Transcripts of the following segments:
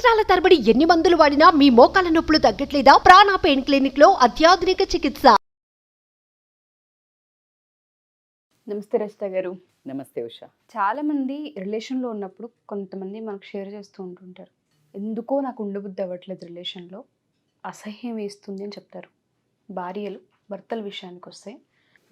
సంవత్సరాల తరబడి ఎన్ని మందులు వాడినా మీ మోకాల నొప్పులు తగ్గట్లేదా? ప్రాణ పెయిన్ క్లినిక్ లో అత్యాధునిక చికిత్స. నమస్తే రచిత గారు. నమస్తే ఉషా. చాలా మంది రిలేషన్లో ఉన్నప్పుడు కొంతమంది మనకు షేర్ చేస్తూ ఉంటుంటారు, ఎందుకో నాకు ఉండబుద్ధి అవ్వట్లేదు, రిలేషన్లో అసహ్యం వేస్తుంది అని చెప్తారు. భార్యలు భర్తల విషయానికి వస్తే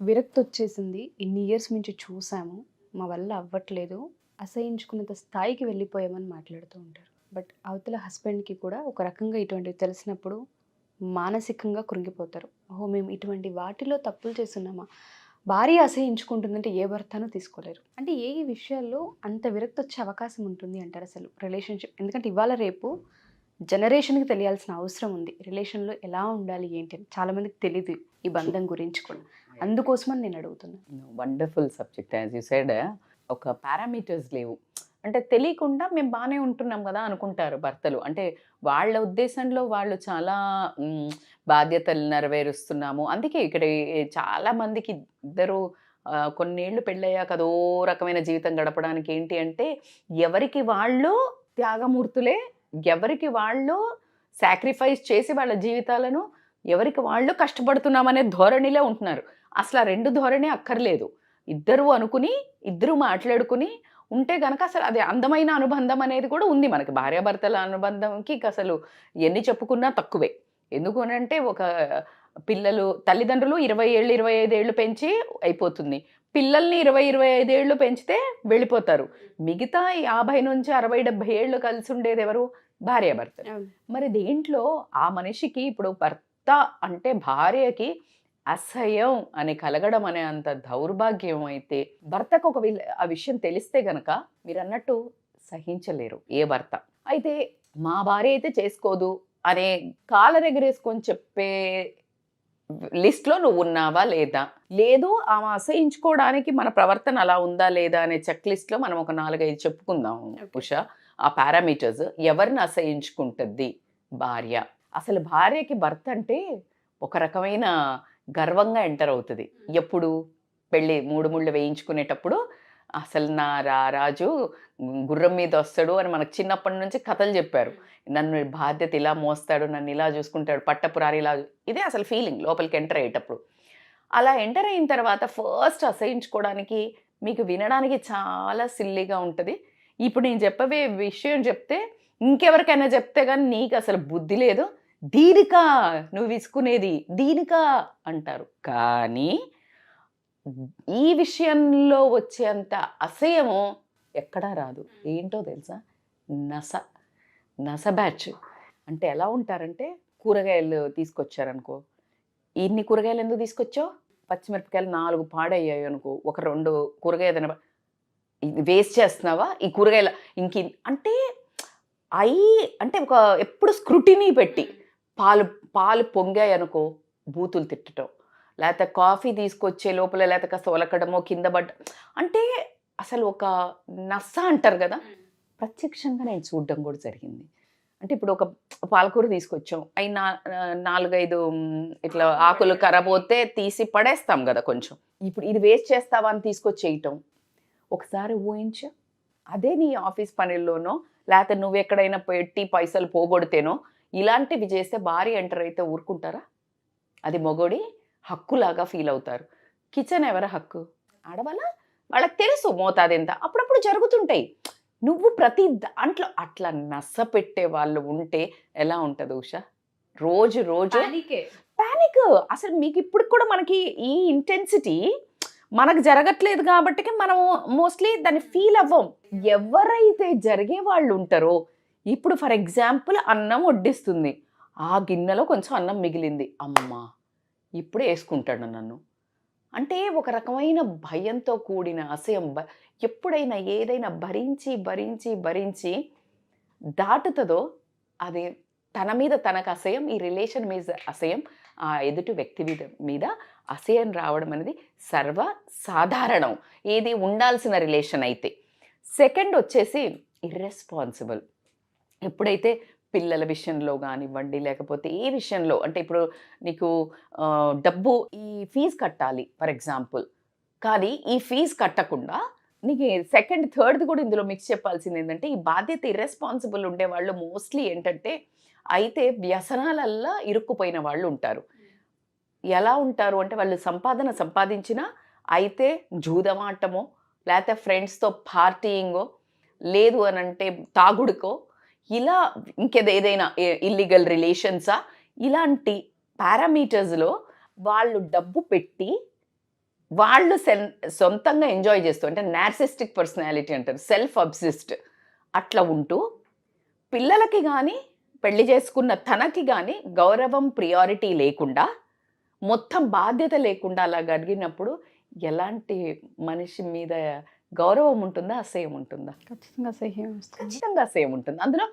విరక్తి వచ్చేసింది, ఇన్ని ఇయర్స్ నుంచి చూసాము, మా వల్ల అవ్వట్లేదు, అసహించుకునేంత స్థాయికి వెళ్ళిపోయామని మాట్లాడుతూ ఉంటారు. బట్ అవతల హస్బెండ్కి కూడా ఒక రకంగా ఇటువంటివి తెలిసినప్పుడు మానసికంగా కృంగిపోతారు. ఓహో, మేము ఇటువంటి వాటిలో తప్పులు చేస్తున్నామా? భార్య అసహించుకుంటుందంటే ఏ భర్తనూ తీసుకోలేరు. అంటే ఏ విషయాల్లో అంత విరక్తి వచ్చే అవకాశం ఉంటుంది అంటారు అసలు రిలేషన్షిప్? ఎందుకంటే ఇవాళ రేపు జనరేషన్కి తెలియాల్సిన అవసరం ఉంది, రిలేషన్లో ఎలా ఉండాలి ఏంటి అని. చాలామందికి తెలియదు ఈ బంధం గురించి కూడా, అందుకోసమని నేను అడుగుతున్నాను. Wonderful subject. As you said, ఒక పారామీటర్స్ లేవు. అంటే తెలియకుండా మేము బాగానే ఉంటున్నాం కదా అనుకుంటారు భర్తలు. అంటే వాళ్ళ ఉద్దేశంలో వాళ్ళు చాలా బాధ్యతలు నెరవేరుస్తున్నాము. అందుకే ఇక్కడ చాలా మందికి ఇద్దరు కొన్నేళ్ళు పెళ్ళయ్యాక అదో రకమైన జీవితం గడపడానికి ఏంటి అంటే, ఎవరికి వాళ్ళు త్యాగమూర్తులే, ఎవరికి వాళ్ళు సాక్రిఫైస్ చేసి వాళ్ళ జీవితాలను ఎవరికి వాళ్ళు కష్టపడుతున్నామనే ధోరణిలో ఉంటున్నారు. అసలు ఆ రెండు ధోరణి అక్కర్లేదు. ఇద్దరు అనుకుని ఇద్దరు మాట్లాడుకుని ఉంటే కనుక అసలు అది అందమైన అనుబంధం అనేది కూడా ఉంది మనకి. భార్యాభర్తల అనుబంధంకి అసలు ఎన్ని చెప్పుకున్నా తక్కువే. ఎందుకు అంటే, ఒక పిల్లలు తల్లిదండ్రులు 20 ఏళ్ళు 25 ఏళ్ళు పెంచి అయిపోతుంది, పిల్లల్ని 20-25 ఏళ్ళు పెంచితే వెళ్ళిపోతారు. మిగతా 50 నుంచి 60-70 ఏళ్ళు కలిసి ఉండేది ఎవరు? భార్యాభర్తలు. మరి దేంట్లో ఆ మనిషికి ఇప్పుడు భర్త అంటే భార్యకి అసహ్యం అని కలగడం అనే అంత దౌర్భాగ్యం అయితే, భర్తకు ఒక ఆ విషయం తెలిస్తే గనక మీరు అన్నట్టు సహించలేరు ఏ భర్త. అయితే మా భార్య అయితే చేసుకోదు అనే కాలరెగరేసుకొని చెప్పే లిస్ట్లో నువ్వు ఉన్నావా లేదా? లేదు, ఆమె అసహించుకోవడానికి మన ప్రవర్తన అలా ఉందా లేదా అనే చెక్ లిస్ట్లో మనం ఒక 4-5 చెప్పుకుందాం ఉషా. ఆ పారామీటర్స్ ఎవరిని అసహించుకుంటుంది? భార్య. అసలు భార్యకి భర్త అంటే ఒక రకమైన గర్వంగా ఎంటర్ అవుతుంది. ఎప్పుడు? పెళ్ళి 3 ముళ్ళు వేయించుకునేటప్పుడు అసలు నా రాజు గుర్రం మీద వస్తాడు అని మనకు చిన్నప్పటి నుంచి కథలు చెప్పారు. నన్ను బాధ్యత ఇలా మోస్తాడు, నన్ను ఇలా చూసుకుంటాడు, పట్టపురారి ఇలా. ఇదే అసలు ఫీలింగ్ లోపలికి ఎంటర్ అయ్యేటప్పుడు. అలా ఎంటర్ అయిన తర్వాత ఫస్ట్ అసహించుకోవడానికి మీకు వినడానికి చాలా సిల్లీగా ఉంటుంది. ఇప్పుడు నేను చెప్పవే విషయం చెప్తే ఇంకెవరికైనా చెప్తే కానీ నీకు అసలు బుద్ధి లేదు, దీనికా నువ్వు విసుకునేది, దీనికా అంటారు. కానీ ఈ విషయంలో వచ్చేంత అసహ్యము ఎక్కడా రాదు. ఏంటో తెలుసా? నస బ్యాచ్. అంటే ఎలా ఉంటారంటే, కూరగాయలు తీసుకొచ్చారనుకో, ఇన్ని కూరగాయలు ఎందుకు తీసుకొచ్చావు? పచ్చిమిరపకాయలు 4 పాడయ్యాయి అనుకో, ఒక 2 కూరగాయలు వేస్ట్ చేస్తున్నావా ఈ కూరగాయలు ఇంక అంటే అంటే ఒక ఎప్పుడు స్క్రూటినీ పెట్టి, పాలు పొంగాయి అనుకో బూతులు తిట్టడం, లేకపోతే కాఫీ తీసుకొచ్చే లోపల లేకపోతే కాస్త ఒలకడమో కింద అంటే అసలు ఒక నస అంటారు కదా. ప్రత్యక్షంగా నేను చూడడం కూడా జరిగింది. అంటే ఇప్పుడు ఒక పాలకూర తీసుకొచ్చాం, అవి 4-5 ఇట్లా ఆకులు కరబోతే తీసి పడేస్తాం కదా కొంచెం. ఇప్పుడు ఇది వేస్ట్ చేస్తావా అని తీసుకొచ్చేయటం. ఒకసారి ఊహించు, అదే నీ ఆఫీస్ పనుల్లోనో లేకపోతే నువ్వు ఎక్కడైనా పెట్టి పైసలు పోగొడితేనో ఇలాంటివి చేస్తే భార్య ఎంటర్ అయితే ఊరుకుంటారా? అది మొగోడి హక్కులాగా ఫీల్ అవుతారు. కిచెన్ ఎవరి హక్కు? ఆడవాళ్ళ. వాళ్ళకి తెలుసు మోతాదెంత. అప్పుడప్పుడు జరుగుతుంటాయి. నువ్వు ప్రతి దాంట్లో అట్లా నస పెట్టే వాళ్ళు ఉంటే ఎలా ఉంటుంది ఉషా? రోజు ప్యానిక్. అసలు మీకు ఇప్పుడు కూడా మనకి ఈ ఇంటెన్సిటీ మనకు జరగట్లేదు కాబట్టి మనం మోస్ట్లీ దాన్ని ఫీల్ అవ్వం. ఎవరైతే జరిగే వాళ్ళు ఉంటారో, ఇప్పుడు ఫర్ ఎగ్జాంపుల్ అన్నం వడ్డిస్తుంది, ఆ గిన్నెలో కొంచెం అన్నం మిగిలింది, అమ్మా ఇప్పుడు వేసుకుంటాడు నన్ను అంటే ఒక రకమైన భయంతో కూడిన అసహ్యం. ఎప్పుడైనా ఏదైనా భరించి దాటుతుందో అది తన మీద తనకు అసహ్యం, ఈ రిలేషన్ మీద అసహ్యం, ఆ ఎదుటి వ్యక్తి మీద అసహ్యం రావడం అనేది సర్వసాధారణం, ఏది ఉండాల్సిన రిలేషన్ అయితే. సెకండ్ వచ్చేసి ఇర్రెస్పాన్సిబుల్. ఎప్పుడైతే పిల్లల విషయంలో కానివ్వండి, లేకపోతే ఏ విషయంలో, అంటే ఇప్పుడు నీకు డబ్బు ఈ ఫీజు కట్టాలి ఫర్ ఎగ్జాంపుల్, కానీ ఈ ఫీజు కట్టకుండా నీకు సెకండ్ థర్డ్ది కూడా ఇందులో మిక్స్ చెప్పాల్సింది ఏంటంటే, ఈ బాధ్యత ఇర్రెస్పాన్సిబుల్ ఉండేవాళ్ళు మోస్ట్లీ ఏంటంటే అయితే వ్యసనాలల్లా ఇరుక్కుపోయిన వాళ్ళు ఉంటారు. ఎలా ఉంటారు అంటే వాళ్ళు సంపాదించినా అయితే జూదమాటమో లేకపోతే ఫ్రెండ్స్తో పార్టీయింగో లేదు అని అంటే తాగుడుకో ఇలా ఇంకేదేదైనా ఇల్లీగల్ రిలేషన్సా ఇలాంటి పారామీటర్స్లో వాళ్ళు డబ్బు పెట్టి వాళ్ళు సొంతంగా ఎంజాయ్ చేస్తూ అంటే నార్సిస్టిక్ పర్సనాలిటీ అంటారు, సెల్ఫ్ అబ్సిస్డ్ అట్లా ఉంటూ పిల్లలకి కానీ పెళ్లి చేసుకున్న తనకి కానీ గౌరవం ప్రియారిటీ లేకుండా మొత్తం బాధ్యత లేకుండా అలా గడిగినప్పుడు ఎలాంటి మనిషి మీద గౌరవం ఉంటుందా, అసహ్యం ఉంటుందా? ఖచ్చితంగా అసహ్యం వస్తుంది. ఖచ్చితంగా అసహ్యం ఉంటుంది. అందులో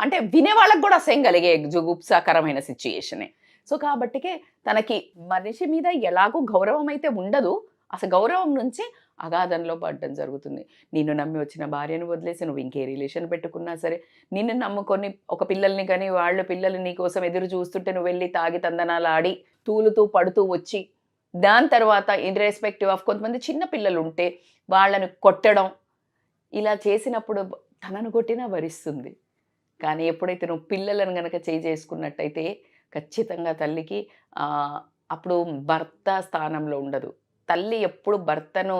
అంటే వినే వాళ్ళకి కూడా అసహ్యం కలిగే జుగుప్సాకరమైన సిచ్యుయేషనే. సో కాబట్టికే తనకి మనిషి మీద ఎలాగూ గౌరవం అయితే ఉండదు, అసలు గౌరవం నుంచి అగాధంలో పడడం జరుగుతుంది. నిన్ను నమ్మి వచ్చిన భార్యను వదిలేసి నువ్వు ఇంకే రిలేషన్ పెట్టుకున్నా సరే, నిన్ను నమ్ముకొని ఒక పిల్లల్ని కానీ వాళ్ళ పిల్లలు నీ కోసం ఎదురు చూస్తుంటే నువ్వు వెళ్ళి తాగి తందనాలు ఆడి తూలుతూ పడుతూ వచ్చి దాని తర్వాత ఇర్రెస్పెక్టివ్ ఆఫ్ కొంతమంది చిన్న పిల్లలు ఉంటే వాళ్ళని కొట్టడం ఇలా చేసినప్పుడు తనను కొట్టినా భరిస్తుంది. కానీ ఎప్పుడైతే నువ్వు పిల్లలను కనుక చేసుకున్నట్టయితే ఖచ్చితంగా తల్లికి అప్పుడు భర్త స్థానంలో ఉండదు. తల్లి ఎప్పుడు భర్తను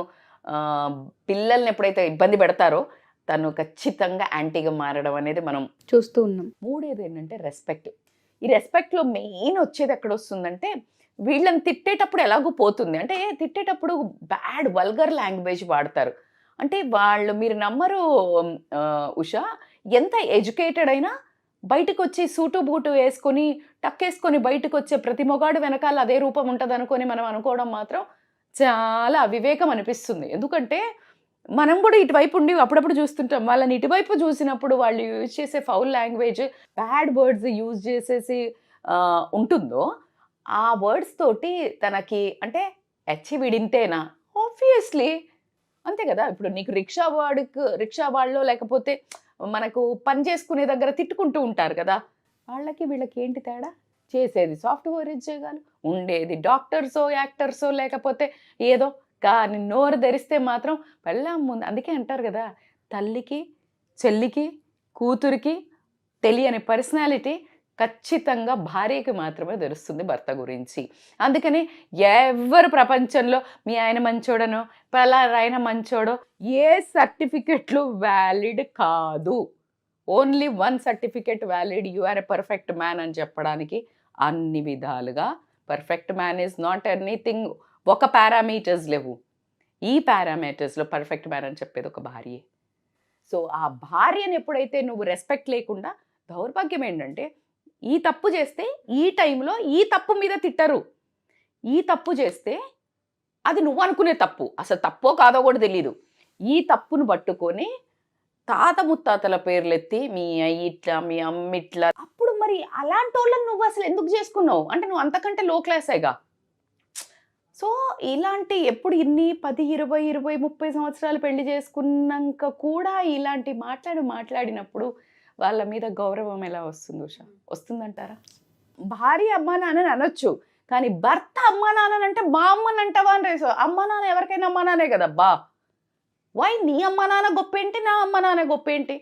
పిల్లల్ని ఎప్పుడైతే ఇబ్బంది పెడతారో తను ఖచ్చితంగా యాంటీగా మారడం అనేది మనం చూస్తూ ఉన్నాం. మూడేది ఏంటంటే రెస్పెక్ట్. ఈ రెస్పెక్ట్లో మెయిన్ వచ్చేది ఎక్కడ వస్తుందంటే వీళ్ళని తిట్టేటప్పుడు ఎలాగో పోతుంది. అంటే తిట్టేటప్పుడు బ్యాడ్ వల్గర్ లాంగ్వేజ్ వాడతారు. అంటే వాళ్ళు మీరు నమ్మరు ఉషా, ఎంత ఎడ్యుకేటెడ్ అయినా బయటకు వచ్చి సూటు బూటు వేసుకొని టక్కేసుకొని బయటకు వచ్చే ప్రతి మొగాడు వెనకాల అదే రూపం ఉంటుంది అనుకొని మనం అనుకోవడం మాత్రం చాలా అవివేకం అనిపిస్తుంది. ఎందుకంటే మనం కూడా ఇటువైపు ఉండి అప్పుడప్పుడు చూస్తుంటాం. వాళ్ళని ఇటువైపు చూసినప్పుడు వాళ్ళు యూజ్ చేసే foul language, bad words use చేసేసి ఉంటుందో ఆ వర్డ్స్ తోటి తనకి అంటే వీడింతేనా, ఆబ్వియస్లీ అంతే కదా. ఇప్పుడు నీకు రిక్షా వాళ్ళు లేకపోతే మనకు పని చేసుకునే దగ్గర తిట్టుకుంటూ ఉంటారు కదా, వాళ్ళకి వీళ్ళకి ఏంటి తేడా? చేసేది సాఫ్ట్వేర్ ఉద్యోగాలు, ఉండేది డాక్టర్సో యాక్టర్సో లేకపోతే ఏదో, కానీ నోరు ధరిస్తే మాత్రం పెళ్ళాం ముందు. అందుకే అంటారు కదా, తల్లికి చెల్లికి కూతురికి తెలియని పర్సనాలిటీ ఖచ్చితంగా భార్యకి మాత్రమే తెలుస్తుంది భర్త గురించి. అందుకని ఎవరు ప్రపంచంలో మీ ఆయన మంచోడనో ఆయన మంచోడో ఏ సర్టిఫికెట్లు వ్యాలిడ్ కాదు. Only one certificate valid, you are a perfect man అని చెప్పడానికి. అన్ని విధాలుగా perfect man is not anything. ఒక పారామీటర్స్ లేవు. ఈ పారామీటర్స్లో పర్ఫెక్ట్ మ్యాన్ అని చెప్పేది ఒక భార్యే. సో ఆ భార్యను ఎప్పుడైతే నువ్వు రెస్పెక్ట్ లేకుండా, దౌర్భాగ్యం ఏంటంటే ఈ తప్పు చేస్తే ఈ టైంలో ఈ తప్పు మీద తిట్టరు. ఈ తప్పు చేస్తే అది నువ్వు అనుకునే తప్పు, అసలు తప్పో కాదో కూడా తెలీదు. ఈ తప్పును పట్టుకొని తాత ముత్తాతల పేర్లెత్తి మీ అయ్యి ఇట్లా మీ అమ్మ ఇట్లా, అప్పుడు మరి అలాంటి వాళ్ళని నువ్వు అసలు ఎందుకు చేసుకున్నావు? అంటే నువ్వు అంతకంటే లో క్లాసేగా. సో ఇలాంటి ఎప్పుడు ఇన్ని 10, 20, 30 సంవత్సరాలు పెళ్లి చేసుకున్నాక కూడా ఇలాంటి మాట్లాడినప్పుడు వాళ్ళ మీద గౌరవం ఎలా వస్తుంది ఉషా? వస్తుందంటారా? భార్య అమ్మా నాన్నని అనొచ్చు, కానీ భర్త అమ్మా నాన్నని అంటే మా అమ్మని అంటావా అని రేసు. అమ్మా నాన్న ఎవరికైనా అమ్మా నాన్నే కదా బా. వై నీ అమ్మా నాన్న గొప్ప ఏంటి, నా అమ్మా నాన్న గొప్ప ఏంటి?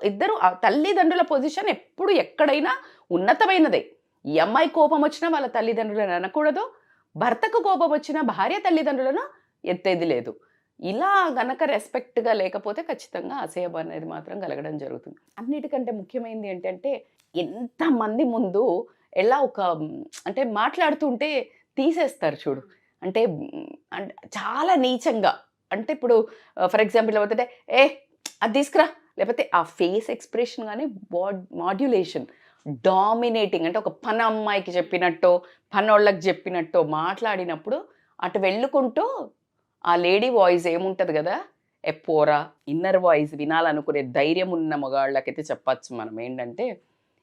ఇద్దరు తల్లిదండ్రుల పొజిషన్ ఎప్పుడు ఎక్కడైనా ఉన్నతమైనదే. ఈ అమ్మాయి కోపం వచ్చినా వాళ్ళ తల్లిదండ్రులను అనకూడదు, భర్తకు కోపం వచ్చినా భార్య తల్లిదండ్రులను ఎత్తేది లేదు. ఇలా గనక రెస్పెక్ట్గా లేకపోతే ఖచ్చితంగా అసహ్యం అనేది మాత్రం కలగడం జరుగుతుంది. అన్నిటికంటే ముఖ్యమైనది ఏంటంటే ఎంతమంది ముందు ఎలా అంటే మాట్లాడుతుంటే తీసేస్తారు చూడు. అంటే చాలా నీచంగా. అంటే ఇప్పుడు ఫర్ ఎగ్జాంపుల్ లేకపోతే అది తీసుకురా, లేకపోతే ఆ ఫేస్ ఎక్స్ప్రెషన్ కానీ మాడ్యులేషన్ డామినేటింగ్, అంటే ఒక పని అమ్మాయికి చెప్పినట్టో పనోళ్ళకి చెప్పినట్టో మాట్లాడినప్పుడు అటు వెళ్ళుకుంటూ ఆ లేడీ వాయిస్ ఏముంటుంది కదా, ఎప్పోరా, ఇన్నర్ వాయిస్ వినాలనుకునే ధైర్యం ఉన్న మగాళ్ళకైతే చెప్పచ్చు మనం ఏంటంటే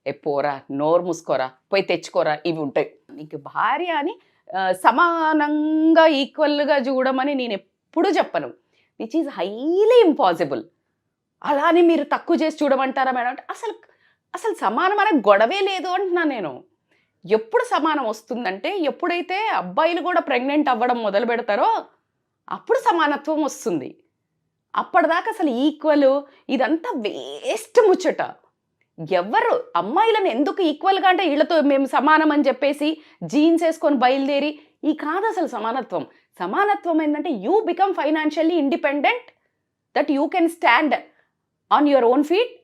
ఎప్పోరా, నోరు మూసుకోరా, పోయి తెచ్చుకోరా, ఇవి ఉంటాయి. నీకు భార్య అని సమానంగా ఈక్వల్గా చూడమని నేను ఎప్పుడూ చెప్పను, విచ్ ఈజ్ హైలీ ఇంపాసిబుల్. అలా అని మీరు తక్కువ చేసి చూడమంటారా మేడం అంటే అసలు సమానం అనే గొడవే లేదు అంటున్నా నేను. ఎప్పుడు సమానం వస్తుందంటే ఎప్పుడైతే అబ్బాయిలు కూడా ప్రెగ్నెంట్ అవ్వడం మొదలు పెడతారో అప్పుడు సమానత్వం వస్తుంది. అప్పటిదాకా అసలు ఈక్వల్ ఇదంతా వేస్ట్ ముచ్చట. ఎవరు అమ్మాయిలను ఎందుకు ఈక్వల్గా అంటే వీళ్ళతో మేము సమానం అని చెప్పేసి జీన్స్ వేసుకొని బయలుదేరి ఈ కాదు అసలు సమానత్వం. సమానత్వం ఏంటంటే you become financially independent, that you can stand on your own feet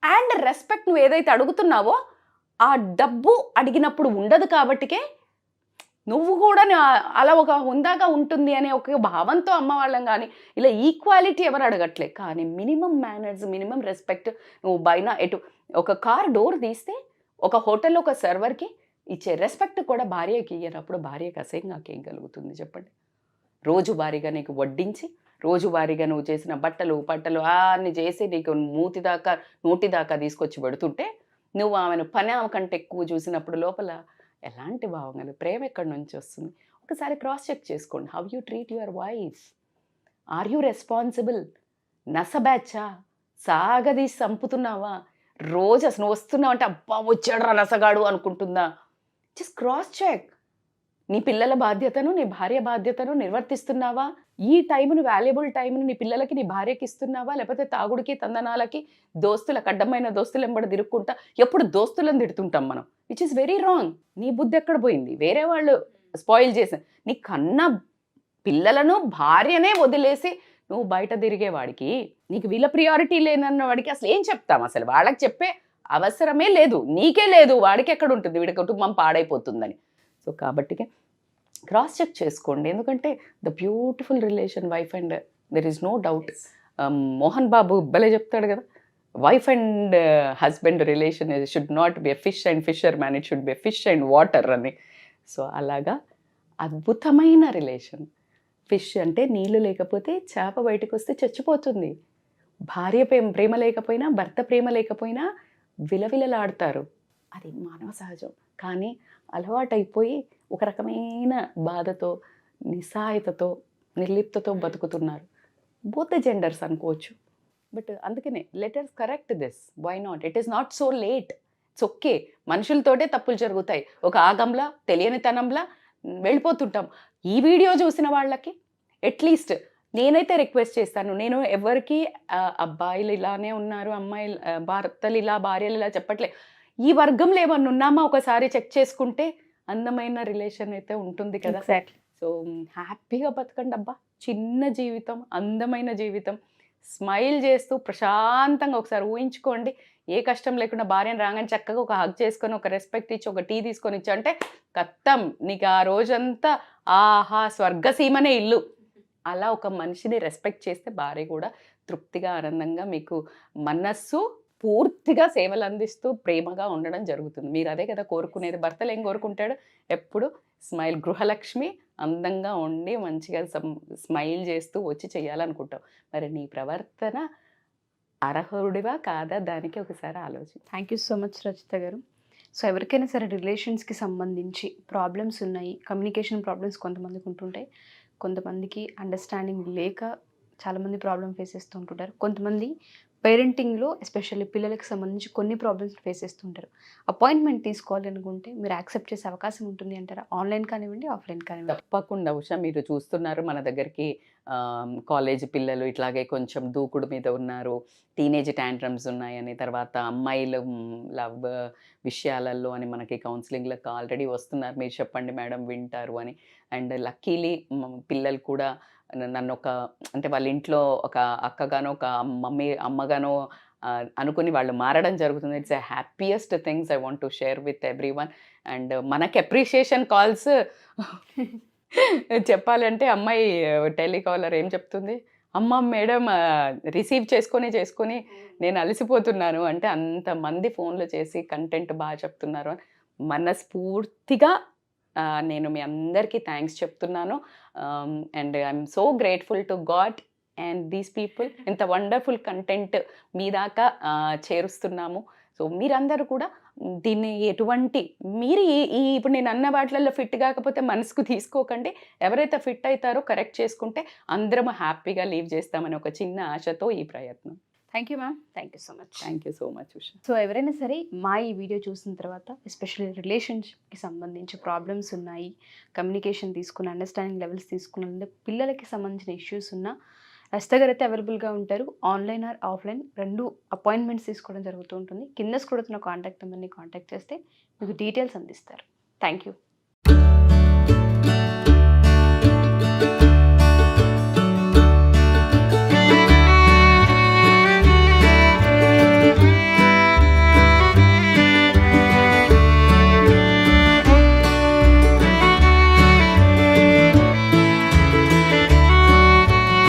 and respect. నువ్వు ఏదైతే అడుగుతున్నావో ఆ డబ్బు అడిగినప్పుడు ఉండదు కాబట్టికే నువ్వు కూడా అలా ఒక హుందాగా ఉంటుంది అనే ఒక భావంతో అమ్మ వాళ్ళం. కానీ ఇలా ఈక్వాలిటీ ఎవరు అడగట్లే. కానీ మినిమం మేనర్స్, మినిమం రెస్పెక్ట్. నువ్వు బయట ఎటు ఒక కార్ డోర్ తీస్తే ఒక హోటల్లో ఒక సర్వర్కి ఇచ్చే రెస్పెక్ట్ కూడా భార్యకి ఇయ్యనప్పుడు భార్యకి అసహ్యంగా ఏం కలుగుతుంది చెప్పండి? రోజువారీగా నీకు వడ్డించి, రోజువారీగా నువ్వు చేసిన బట్టలు పట్టలు అన్ని చేసి నీకు మూతి దాకా నోటి దాకా తీసుకొచ్చి పెడుతుంటే నువ్వు ఆమెను పని ఆమె కంటే ఎక్కువ చూసినప్పుడు లోపల ఎలాంటి భావనలు, ప్రేమ ఎక్కడి నుంచి వస్తుంది? ఒకసారి క్రాస్ చెక్ చేసుకోండి. How you treat your wife? Are you responsible? నసబ్యాచా? సాగదీసి చంపుతున్నావా? రోజు అసలు నువ్వు వస్తున్నావు అంటే అబ్బా వచ్చాడురా నసగాడు అనుకుంటుందా? Just cross check. నీ పిల్లల బాధ్యతను, నీ భార్య బాధ్యతను నిర్వర్తిస్తున్నావా? ఈ టైంను, వాల్యుబుల్ టైంను నీ పిల్లలకి, నీ భార్యకి ఇస్తున్నావా? లేకపోతే తాగుడికి, తందనాలకి, దోస్తులకు అడ్డమైన దోస్తులు ఎంబడి తిరుక్కుంటా ఎప్పుడు దోస్తులను తిడుతుంటాం మనం, విచ్ ఇస్ వెరీ రాంగ్. నీ బుద్ధి ఎక్కడ పోయింది? వేరే వాళ్ళు స్పాయిల్ చేసిన నీ కన్నా పిల్లలను, భార్యనే వదిలేసి నువ్వు బయట తిరిగేవాడికి, నీకు వీళ్ళ ప్రియారిటీ లేనన్న వాడికి అసలు ఏం చెప్తాం? అసలు వాళ్ళకి చెప్పే అవసరమే లేదు, నీకే లేదు. వాడికి ఎక్కడ ఉంటుంది? వీడి కుటుంబం పాడైపోతుందని. సో కాబట్టి క్రాస్ చెక్ చేసుకోండి. ఎందుకంటే the beautiful relation wife and there is no doubt. Mohan Babu భలే చెప్తాడు కదా, wife and husband relation should not be a fish and fisherman, it should be a fish and water అని. So అలాగా అద్భుతమైన relation. Fish అంటే నీళ్లు లేకపోతే చేప బయటకు వస్తే చచ్చిపోతుంది. భార్య ప్రేమ లేకపోయినా, భర్త ప్రేమ లేకపోయినా విలవిలలాడతారు. అది మానవ సహజం. కానీ అలవాటైపోయి ఒక రకమైన బాధతో, నిస్సహాయతతో, నిర్లిప్తతో బతుకుతున్నారు. బోత్ ద జెండర్స్ అనుకోవచ్చు. బట్ అందుకనే letters correct this. Why not? It is not so late. It's okay. మనుషులతోటే తప్పులు జరుగుతాయి. ఒక ఆగంలా, తెలియనితనంలా వెళ్ళిపోతుంటాం. ఈ వీడియో చూసిన వాళ్ళకి అట్లీస్ట్ నేనైతే రిక్వెస్ట్ చేస్తాను, నేను ఎవరికి అబ్బాయిలు ఇలానే ఉన్నారు, అమ్మాయిలు భర్తలు ఇలా, భార్యలు ఇలా చెప్పట్లే. ఈ వర్గంలో ఏమన్నా ఉన్నామా ఒకసారి చెక్ చేసుకుంటే అందమైన రిలేషన్ అయితే ఉంటుంది కదా. ఎగ్జాక్ట్లీ. సో హ్యాపీగా బతకండి అబ్బా. చిన్న జీవితం, అందమైన జీవితం. స్మైల్ చేస్తూ ప్రశాంతంగా ఒకసారి ఊహించుకోండి. ఏ కష్టం లేకుండా భార్యను రాగానే చక్కగా ఒక హగ్ చేసుకొని, ఒక రెస్పెక్ట్ ఇచ్చి, ఒక టీ తీసుకొని ఇచ్చి అంటే కత్తం, నీకు ఆ రోజంతా ఆహా స్వర్గసీమనే ఇల్లు. అలా ఒక మనిషిని రెస్పెక్ట్ చేస్తే భార్య కూడా తృప్తిగా, ఆనందంగా, మీకు మనస్సు పూర్తిగా సేవలు అందిస్తూ ప్రేమగా ఉండడం జరుగుతుంది. మీరు అదే కదా కోరుకునేది. భర్తలు ఏం కోరుకుంటాడు? ఎప్పుడు స్మైల్, గృహలక్ష్మి అందంగా ఉండి మంచిగా స్మైల్ చేస్తూ వచ్చి చెయ్యాలనుకుంటావు. మరి నీ ప్రవర్తన అర్హుడివా కాదా? దానికి ఒకసారి ఆలోచించు. Thank you so much Rachitha గారు. సో ఎవరికైనా సరే రిలేషన్స్కి సంబంధించి ప్రాబ్లమ్స్ ఉన్నాయి, కమ్యూనికేషన్ ప్రాబ్లమ్స్ కొంతమందికి ఉంటుంటాయి, కొంతమందికి అండర్స్టాండింగ్ లేక చాలామంది ప్రాబ్లం ఫేస్ చేస్తూ ఉంటుంటారు. కొంతమంది పేరెంటింగ్లో ఎస్పెషల్లీ పిల్లలకి సంబంధించి కొన్ని ప్రాబ్లమ్స్ ఫేస్ చేస్తుంటారు. అపాయింట్మెంట్ తీసుకోవాలి అనుకుంటే మీరు యాక్సెప్ట్ చేసే అవకాశం ఉంటుంది అంటారా? ఆన్లైన్ కానివ్వండి, ఆఫ్లైన్ కానివ్వండి. తప్పకుండా ఉషా, మీరు చూస్తున్నారు మన దగ్గరికి కాలేజ్ పిల్లలు ఇట్లాగే కొంచెం దూకుడు మీద ఉన్నారు, టీనేజ్ ట్యాంట్రమ్స్ ఉన్నాయని, తర్వాత అమ్మాయిలు లవ్ విషయాలలో అని మనకి కౌన్సిలింగ్లకు ఆల్రెడీ వస్తున్నారు. మీరు చెప్పండి మేడం వింటారు అని. అండ్ లక్కీలీ పిల్లలు కూడా నన్ను ఒక అంటే వాళ్ళ ఇంట్లో ఒక అక్కగానో ఒక అమ్మగానో అనుకుని వాళ్ళు మారడం జరుగుతుంది. It's a happiest things I want to share with every one. And మనకి అప్రిషియేషన్ కాల్స్ చెప్పాలంటే అమ్మాయి టెలికాలర్ ఏం చెప్తుంది, అమ్మ మేడం రిసీవ్ చేసుకొని నేను అలసిపోతున్నాను అంటే అంతమంది ఫోన్లు చేసి కంటెంట్ బాగా చెప్తున్నారు. మనస్ఫూర్తిగా నేను మీ అందరికీ థ్యాంక్స్ చెప్తున్నాను. And I'm so grateful to God and these people. ఇంత వండర్ఫుల్ కంటెంట్ మీ దాకా చేరుస్తున్నాము. సో మీరందరూ కూడా దీన్ని ఎటువంటి మీరు ఇప్పుడు నేను అన్న వాటిలలో ఫిట్ కాకపోతే మనసుకు తీసుకోకండి. ఎవరైతే ఫిట్ అవుతారో కరెక్ట్ చేసుకుంటే అందరం హ్యాపీగా లీవ్ చేస్తామని ఒక చిన్న ఆశతో ఈ ప్రయత్నం. Thank you ma'am. Thank you so much. Thank you so much Usha. So ఎవరైనా సరే మా ఈ వీడియో చూసిన తర్వాత ఎస్పెషల్లీ రిలేషన్షిప్కి సంబంధించి ప్రాబ్లమ్స్ ఉన్నాయి, కమ్యూనికేషన్ తీసుకున్న, అండర్స్టాండింగ్ లెవెల్స్ తీసుకున్న, పిల్లలకి సంబంధించిన ఇష్యూస్ ఉన్నా రజిత గారు అయితే అవైలబుల్గా ఉంటారు. ఆన్లైన్ ఆర్ ఆఫ్లైన్ 2 అపాయింట్మెంట్స్ తీసుకోవడం జరుగుతూ ఉంటుంది. కింద స్క్రోల్ అవుతున్న కాంటాక్ట్ నెంబర్ని కాంటాక్ట్ చేస్తే మీకు డీటెయిల్స్ అందిస్తారు. Thank you.